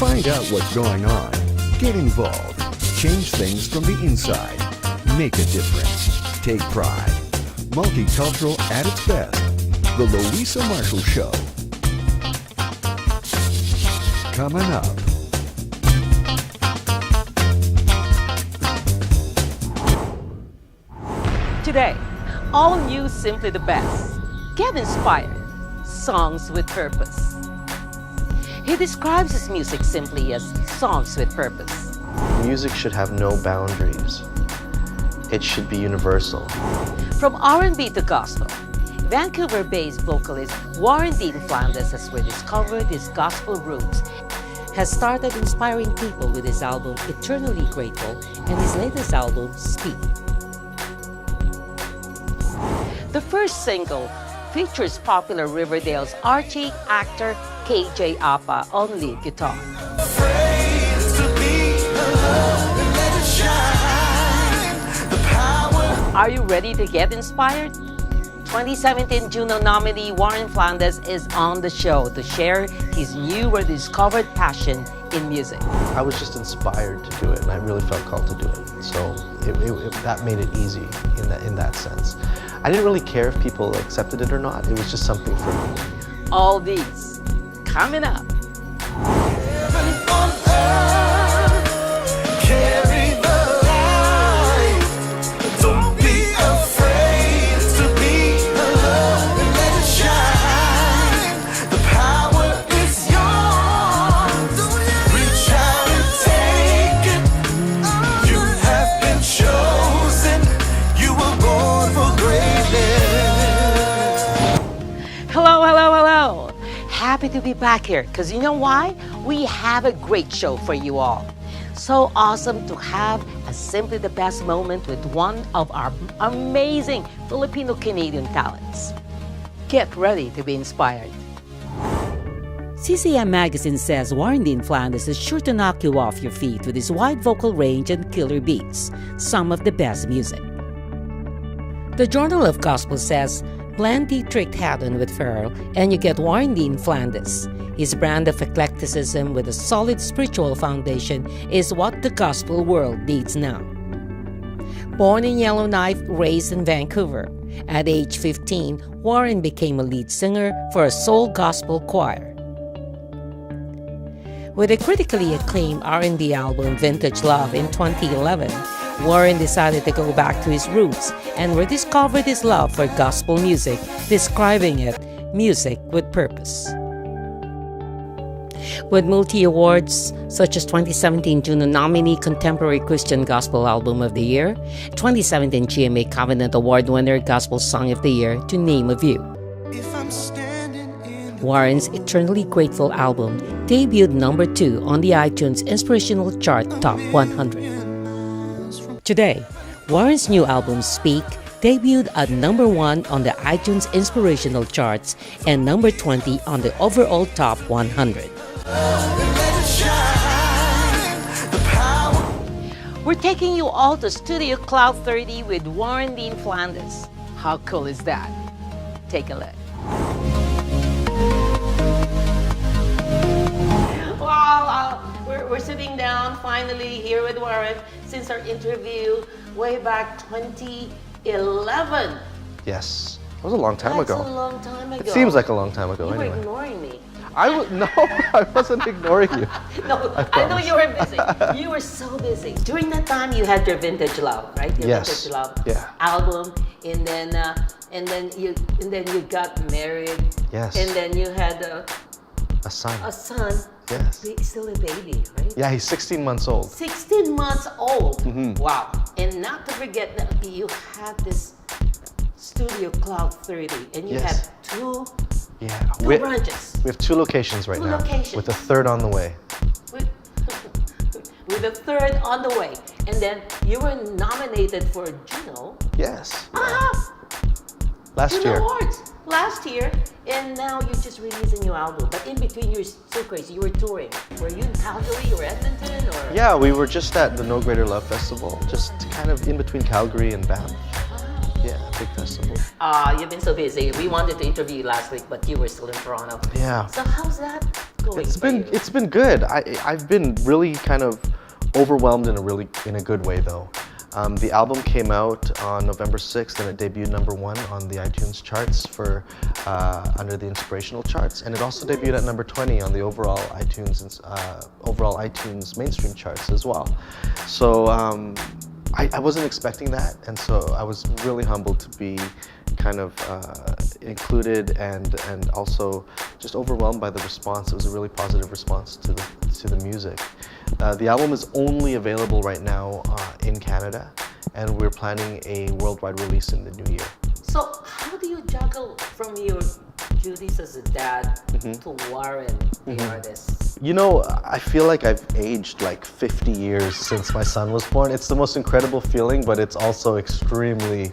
Find out what's going on. Get involved. Change things from the inside. Make a difference. Take pride. Multicultural at its best. The Luisa Marshall Show. Coming up. Today, all new Simply the Best. Get inspired. Songs with purpose. He describes his music simply as songs with purpose. Music should have no boundaries. It should be universal. From R&B to gospel, Vancouver-based vocalist Warren Dean Flandez has rediscovered his gospel roots, has started inspiring people with his album Eternally Grateful and his latest album Speak. The first single features popular Riverdale's Archie actor KJ Apa on lead guitar. Are you ready to get inspired? 2017 Juno nominee Warren Flandez is on the show to share his new rediscovered passion in music. I was just inspired to do it, and I really felt called to do it. So that made it easy in that sense. I didn't really care if people accepted it or not. It was just something for me. All these coming up. Happy to be back here, because you know why? We have a great show for you all. So awesome to have a Simply the Best moment with one of our amazing Filipino-Canadian talents. Get ready to be inspired. CCM Magazine says Warren Dean Flandez is sure to knock you off your feet with his wide vocal range and killer beats, some of the best music. The Journal of Gospel says, blend the tricked Haddon with Farrell and you get Warren Dean Flandez. His brand of eclecticism with a solid spiritual foundation is what the gospel world needs now. Born in Yellowknife, raised in Vancouver, at age 15, Warren became a lead singer for a soul gospel choir. With a critically acclaimed R&B album Vintage Love in 2011, Warren decided to go back to his roots and rediscovered his love for gospel music, describing it music with purpose. With multi-awards such as 2017 Juno nominee Contemporary Christian Gospel Album of the Year, 2017 GMA Covenant Award winner Gospel Song of the Year, to name a few. Warren's Eternally Grateful album debuted number 2 on the iTunes Inspirational Chart Top 100. Today, Warren's new album Speak debuted at number 1 on the iTunes Inspirational Charts and number 20 on the overall Top 100. We're taking you all to Studio Cloud 30 with Warren Dean Flandez. How cool is that? Take a look. Wow, we're sitting down finally here with Warren since our interview way back 2011. Yes, it was a long time ago. That's a long time ago. It seems like a long time ago. You anyway. were ignoring me. No, I wasn't ignoring you. No, I know you were busy. You were so busy. During that time, you had your Vintage Love, right? Your Yes. Vintage Love Yeah. album, and then you got married. Yes. And then you had A son. a son. Yes. He's still a baby, right? Yeah, he's 16 months old. 16 months old. Mhm. Wow. And not to forget that you had this Studio Cloud 30, and you Yes. have two Yeah. branches. We have 2 locations right Two now. locations. With a third on the way. With, with a third on the way. And then you were nominated for Juno. Yes. Ah! Last Juno year. Awards last year, and now you just released a new album. But in between, you're so crazy. You were touring. Were you in Calgary or Edmonton or? Yeah, we were just at the No Greater Love Festival, just kind of in between Calgary and Banff. Yeah, big festival. You've been so busy. We wanted to interview you last week, but you were still in Toronto. Yeah. So how's that? going for you? It's been good. I've been really kind of overwhelmed in a good way though. The album came out on November 6th and it debuted #1 on the iTunes charts for under the inspirational charts, and it also debuted at number 20 on the overall iTunes mainstream charts as well. So I wasn't expecting that, and so I was really humbled to be kind of included and also just overwhelmed by the response. It was a really positive response to the music. The album is only available right now in Canada, and we're planning a worldwide release in the new year. So how do you juggle from your duties as a dad to Warren, the artist? You know, I feel like I've aged like 50 years since my son was born. It's the most incredible feeling, but it's also extremely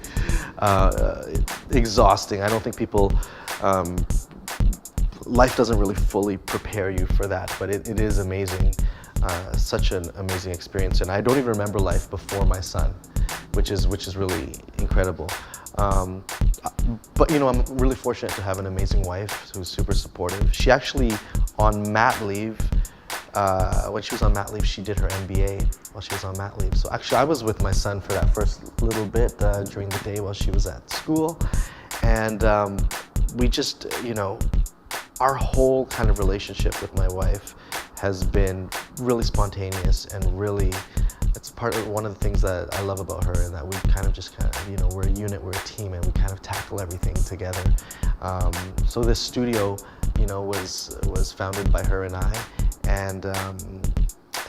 exhausting. I don't think people, life doesn't really fully prepare you for that, but it is amazing. Such an amazing experience, and I don't even remember life before my son, which is really incredible. But you know, I'm really fortunate to have an amazing wife who's super supportive. She actually, on mat leave, when she was on mat leave, she did her MBA while she was on mat leave. So actually, I was with my son for that first little bit during the day while she was at school, and we just, you know, our whole kind of relationship with my wife has been really spontaneous and really, it's one of the things that I love about her, and that we kind of, you know, we're a unit, we're a team, and we kind of tackle everything together. So this studio, you know, was founded by her and I,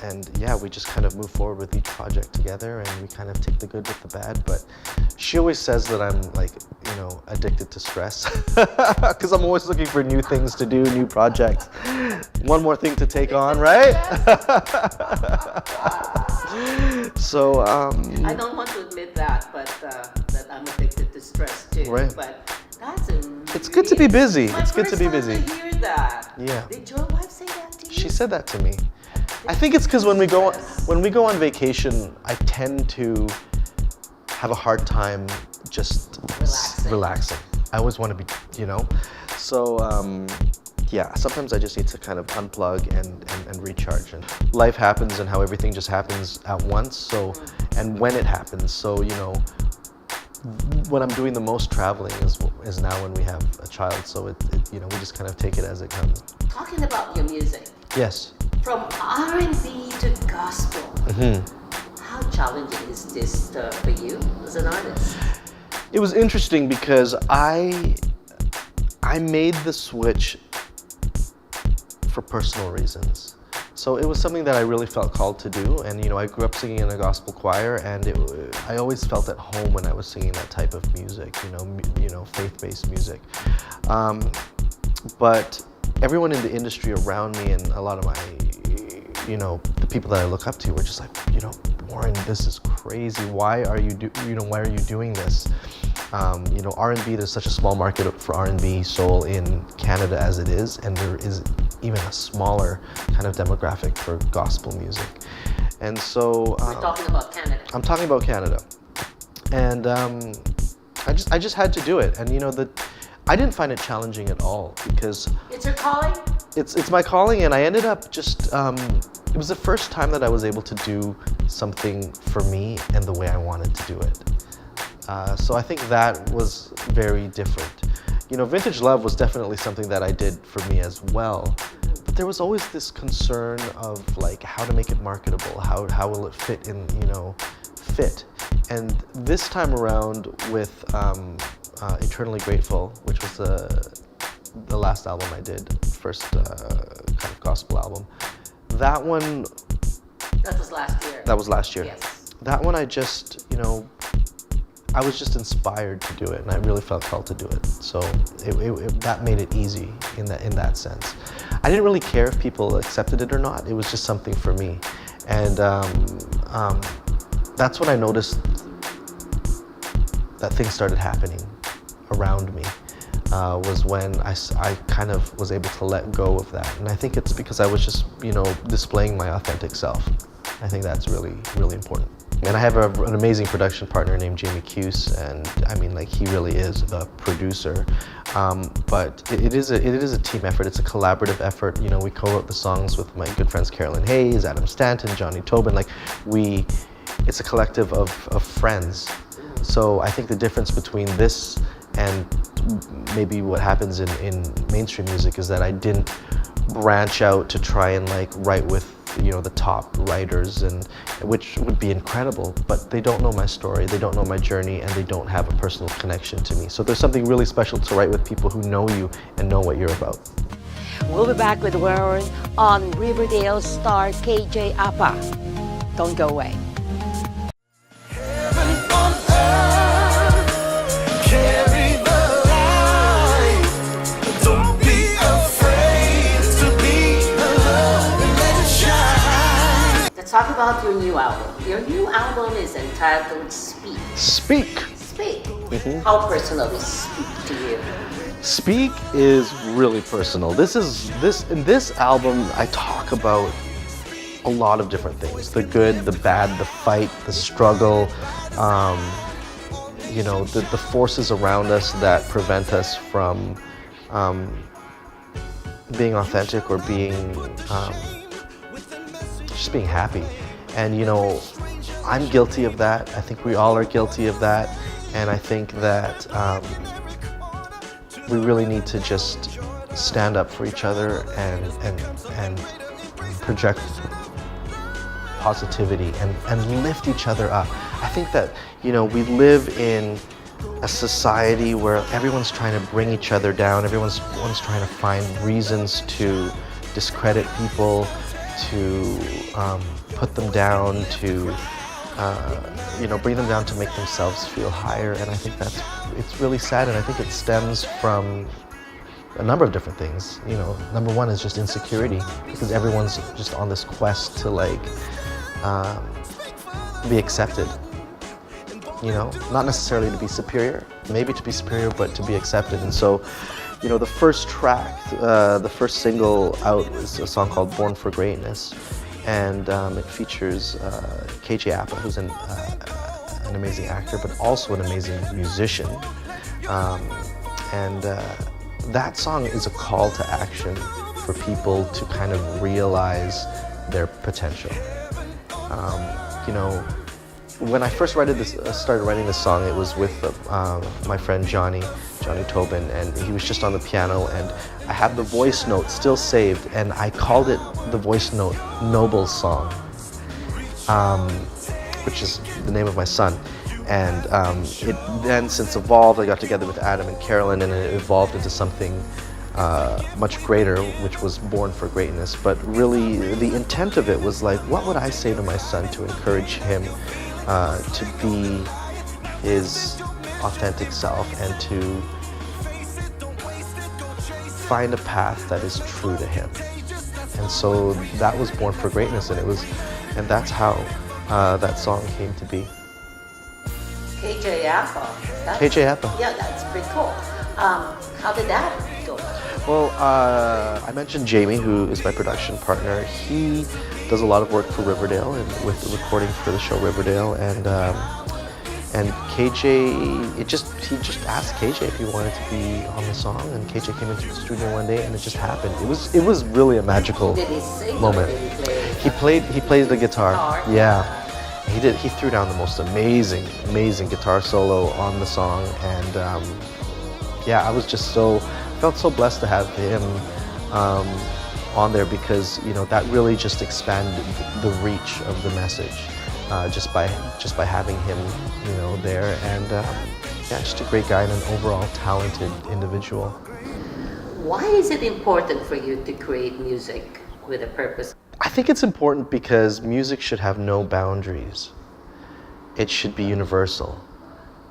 and yeah, we just kind of move forward with each project together, and we kind of take the good with the bad. But she always says that I'm like, you know, addicted to stress, because I'm always looking for new things to do, new projects, one more thing to take on, right? So I don't want to admit that, but that I'm addicted to stress too. Right. But that's a it's good to be busy. My It's good to be first busy. time to hear that. Yeah. Did your wife say that to you? She said that to me. I think it's because when we go on vacation, I tend to have a hard time just relaxing. I always want to be, you know. So yeah, sometimes I just need to kind of unplug and recharge. And life happens, and how everything just happens at once. So, and when it happens. So, you know, when I'm doing the most traveling is now when we have a child. So it you know, we just kind of take it as it comes. Talking about your music, Yes. from R&B to gospel, how challenging is this for you as an artist? It was interesting because I made the switch for personal reasons. So it was something that I really felt called to do, and you know, I grew up singing in a gospel choir, and I always felt at home when I was singing that type of music, you know, faith-based music. But everyone in the industry around me and a lot of my, you know, the people that I look up to were just like, you know, Warren, this is crazy. Why are you doing this? You know, R&B, there's such a small market for R&B soul in Canada as it is, and there is even a smaller kind of demographic for gospel music. And so We're talking about Canada. I'm talking about Canada, and I just had to do it. And you know, I didn't find it challenging at all, because It's your calling? it's my calling, and I ended up just it was the first time that I was able to do something for me and the way I wanted to do it. So I think that was very different. You know, Vintage Love was definitely something that I did for me as well, but there was always this concern of like how to make it marketable, how will it fit in, you know, fit. And this time around with Eternally Grateful, which was the last album I did, first kind of gospel album, that one... That was last year. That was last year. Yes. That one I just, you know, I was just inspired to do it, and I really felt called to do it. So that made it easy in that sense. I didn't really care if people accepted it or not. It was just something for me, and that's when I noticed that things started happening around me. Was when I kind of was able to let go of that, and I think it's because I was just, you know, displaying my authentic self. I think that's really, really important. And I have an amazing production partner named Jamie Cuse, and I mean, like, he really is a producer. But it is a team effort. It's a collaborative effort. You know, we co-wrote the songs with my good friends Carolyn Hayes, Adam Stanton, Johnny Tobin. Like it's a collective of friends. So I think the difference between this and maybe what happens in mainstream music is that I didn't branch out to try and like write with, you know, the top writers, and which would be incredible, but they don't know my story, they don't know my journey, and they don't have a personal connection to me. So there's something really special to write with people who know you and know what you're about. We'll be back with Warren on Riverdale star KJ Apa. Don't go away. Let's talk about your new album. Your new album is entitled Speak. Speak. Speak. How personal is Speak to you? Speak is really personal. In this album, I talk about a lot of different things: the good, the bad, the fight, the struggle. You know, the forces around us that prevent us from being authentic or being just being happy. And you know, I'm guilty of that. I think we all are guilty of that. And I think that we really need to just stand up for each other and project positivity and lift each other up. I think that, you know, we live in a society where everyone's trying to bring each other down. Everyone's trying to find reasons to discredit people, to put them down, to you know, bring them down to make themselves feel higher. And I think it's really sad, and I think it stems from a number of different things. You know, number one is just insecurity, because everyone's just on this quest to like be accepted. You know, not necessarily to be superior, maybe to be superior, but to be accepted. And so, you know, the first track, the first single out is a song called Born for Greatness. And it features KJ Apa, who's an amazing actor, but also an amazing musician. That song is a call to action for people to kind of realize their potential. You know, when I first started writing this song, it was with my friend Johnny Tobin, and he was just on the piano, and I have the voice note still saved, and I called it the voice note Noble Song, which is the name of my son. And it then since evolved. I got together with Adam and Carolyn, and it evolved into something much greater, which was Born for Greatness. But really, the intent of it was like, what would I say to my son to encourage him to be his authentic self and to find a path that is true to him. And so that was Born for Greatness, and that's how that song came to be. KJ Apa. KJ Apa. Yeah, that's pretty cool. How did that go? Well, I mentioned Jamie, who is my production partner. He does a lot of work for Riverdale and with the recording for the show Riverdale, and KJ, he just asked KJ if he wanted to be on the song, and KJ came into the studio one day, and it just happened. It was really a magical Did he sing moment. Or did he He plays the guitar. Guitar? Yeah. He threw down the most amazing guitar solo on the song, and yeah, I was just felt so blessed to have him on there, because you know, that really just expanded the reach of the message just by having him, you know, there. And yeah, just a great guy and an overall talented individual. Why is it important for you to create music with a purpose? I think it's important because music should have no boundaries. It should be universal,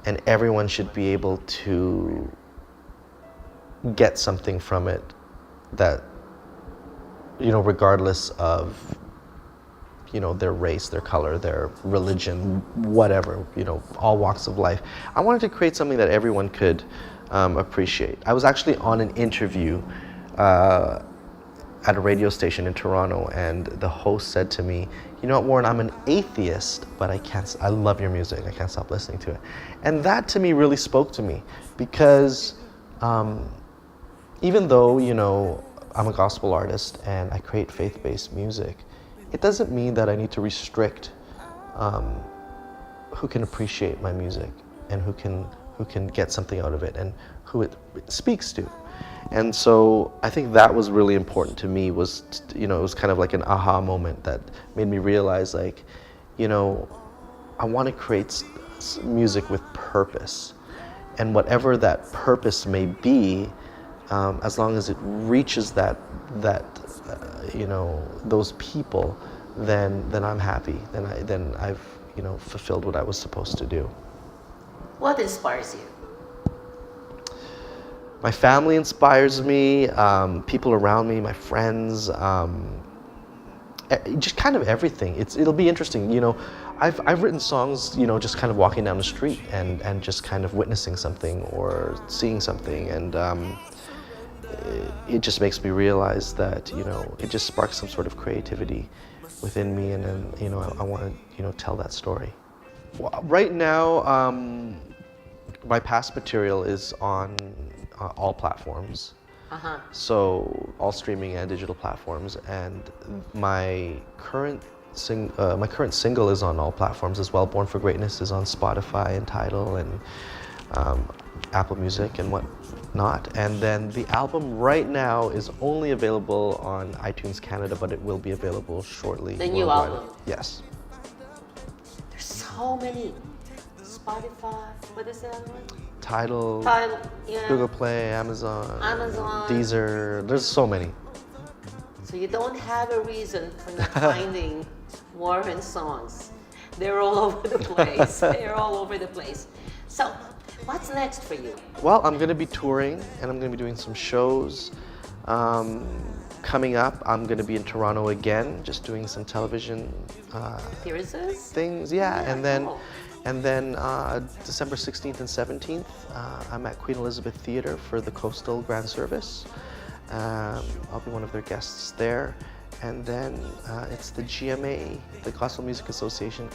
and everyone should be able to get something from it, that, you know, regardless of, you know, their race, their color, their religion, whatever, you know, all walks of life. I wanted to create something that everyone could appreciate. I was actually on an interview at a radio station in Toronto, and the host said to me, you know what, Warren, I'm an atheist, but I love your music, I can't stop listening to it. And that to me really spoke to me, because Even though, you know, I'm a gospel artist and I create faith-based music, it doesn't mean that I need to restrict who can appreciate my music and who can get something out of it and who it speaks to. And so I think that was really important to me, was, you know, it was kind of like an aha moment that made me realize, like, you know, I want to create music with purpose. And whatever that purpose may be, as long as it reaches you know, those people, then I'm happy. Then I've, you know, fulfilled what I was supposed to do. What inspires you? My family inspires me, people around me, my friends, just kind of everything. It'll be interesting, you know. I've written songs, you know, just kind of walking down the street and just kind of witnessing something or seeing something, and it just makes me realize that, you know, it just sparks some sort of creativity within me, and then, you know, I want to, you know, tell that story. Well, right now, my past material is on all platforms. So all streaming and digital platforms, and my current single is on all platforms as well. Born for Greatness is on Spotify and Tidal and Apple Music and whatnot. And then the album right now is only available on iTunes Canada, but it will be available shortly. The new worldwide. album? Yes. There's so many. Spotify, what is the other one? Tidal, yeah. Google Play, Amazon, Amazon. Deezer. There's so many. So you don't have a reason for not finding Warren songs. They're all over the place. They're all over the place. So, what's next for you? Well, I'm going to be touring, and I'm going to be doing some shows. Coming up, I'm going to be in Toronto again, just doing some television Appearances? things. Yeah, Yeah, cool. And then December 16th and 17th, I'm at Queen Elizabeth Theatre for the Coastal Grand Service. I'll be one of their guests there. And then it's the GMA, the Gospel Music Association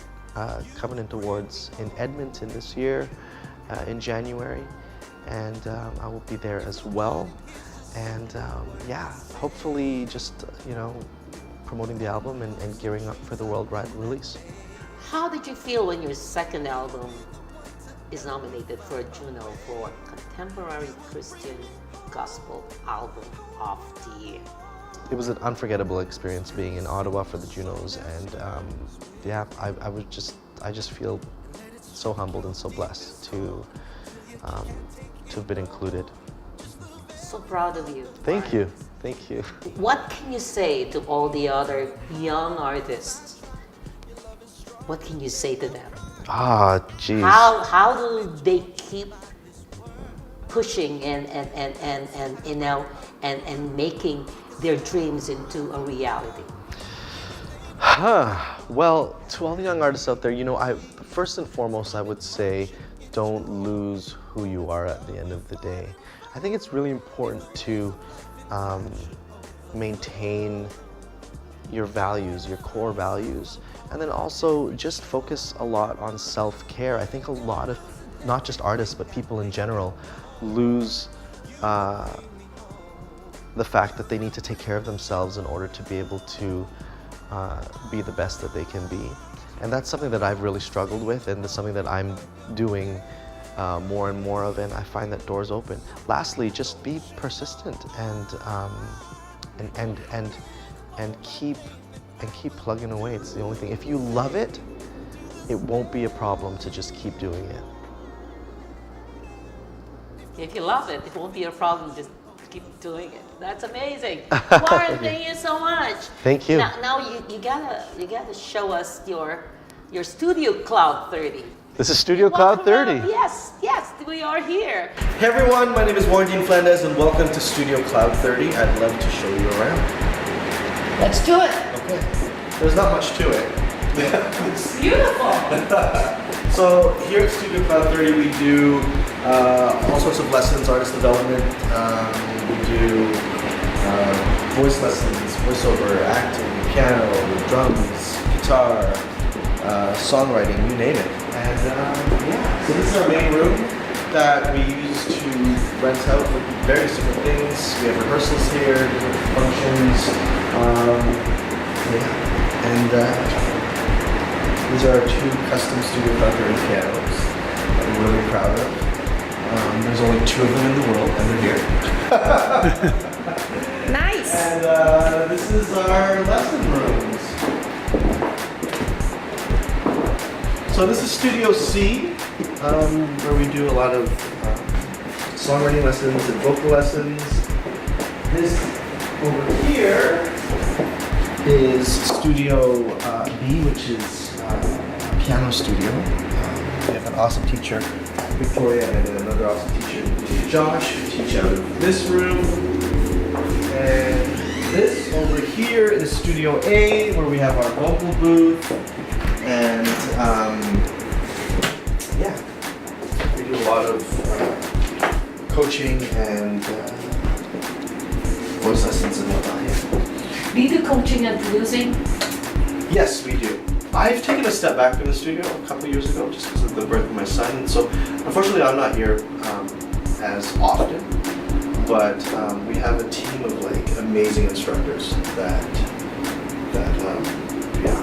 Covenant Awards in Edmonton this year in January. And I will be there as well. And yeah, hopefully just, you know, promoting the album and gearing up for the worldwide release. How did you feel when your second album is nominated for a Juno for Contemporary Christian Gospel Album of the Year? It was an unforgettable experience being in Ottawa for the Junos, and yeah, I just feel so humbled and so blessed to have been included. So proud of you. Thank you. Thank you. What can you say to all the other young artists? What can you say to them? Ah, geez. How do they keep pushing and you know and making their dreams into a reality? Well, to all the young artists out there, you know, first and foremost, I would say, don't lose who you are at the end of the day. I think it's really important to maintain your values, your core values, and then also just focus a lot on self-care. I think a lot of, not just artists, but people in general, lose the fact that they need to take care of themselves in order to be able to be the best that they can be. And that's something that I've really struggled with, and it's something that I'm doing more and more of, and I find that doors open. Lastly, just be persistent and keep plugging away. It's the only thing. If you love it, it won't be a problem to just keep doing it. If you love it, it won't be a problem. Just keep doing it. That's amazing. Warren, thank you so much. Thank you. Now you gotta show us your Studio Cloud 30. This is Studio Cloud 30. Yes, we are here. Hey everyone, my name is Warren Flandez, and welcome to Studio Cloud 30. I'd love to show you around. Let's do it. Okay. There's not much to it. It's beautiful. So here at Studio Cloud 30, we do all sorts of lessons, artist development. We do voice lessons, voiceover, acting, piano, drums, guitar, songwriting, you name it. And yeah, so this is our main room. that we use to rent out for various different things. We have rehearsals here, different functions. Yeah. And these are our 2 custom Studio Cloud 30 pianos that we're really proud of. There's only 2 of them in the world, and they're here. Nice! And this is our lesson rooms. So this is Studio C, where we do a lot of songwriting lessons and vocal lessons. This over here is Studio B, which is a piano studio. We have an awesome teacher, Victoria, and another awesome teacher, Josh, who teach out of this room. And this over here is Studio A, where we have our vocal booth. And yeah, we do a lot of coaching and voice lessons and whatnot. Yeah. Do you do coaching and producing? Yes, we do. I've taken a step back from the studio a couple years ago just because of the birth of my son. And so unfortunately I'm not here as often, but we have a team of like amazing instructors that yeah,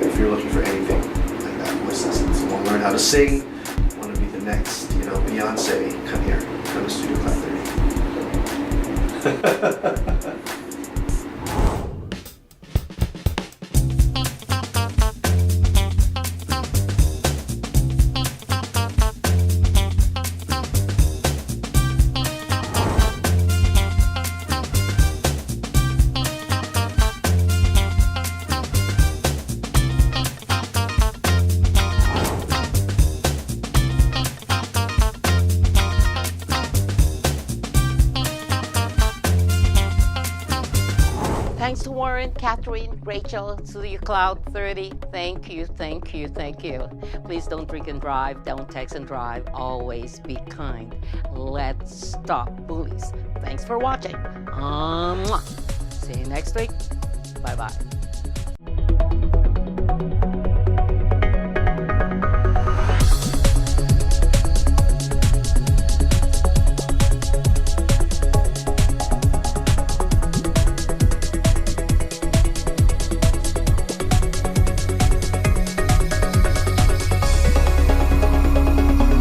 if you're looking for anything like that, voice lessons, want to learn how to sing, want to be the next, Beyonce, come here, come to Studio Cloud 30. Thanks to Warren, Catherine, Rachel, Studio Cloud 30. Thank you, thank you, thank you. Please don't drink and drive, don't text and drive. Always be kind. Let's stop bullies. Thanks for watching. See you next week. Bye-bye.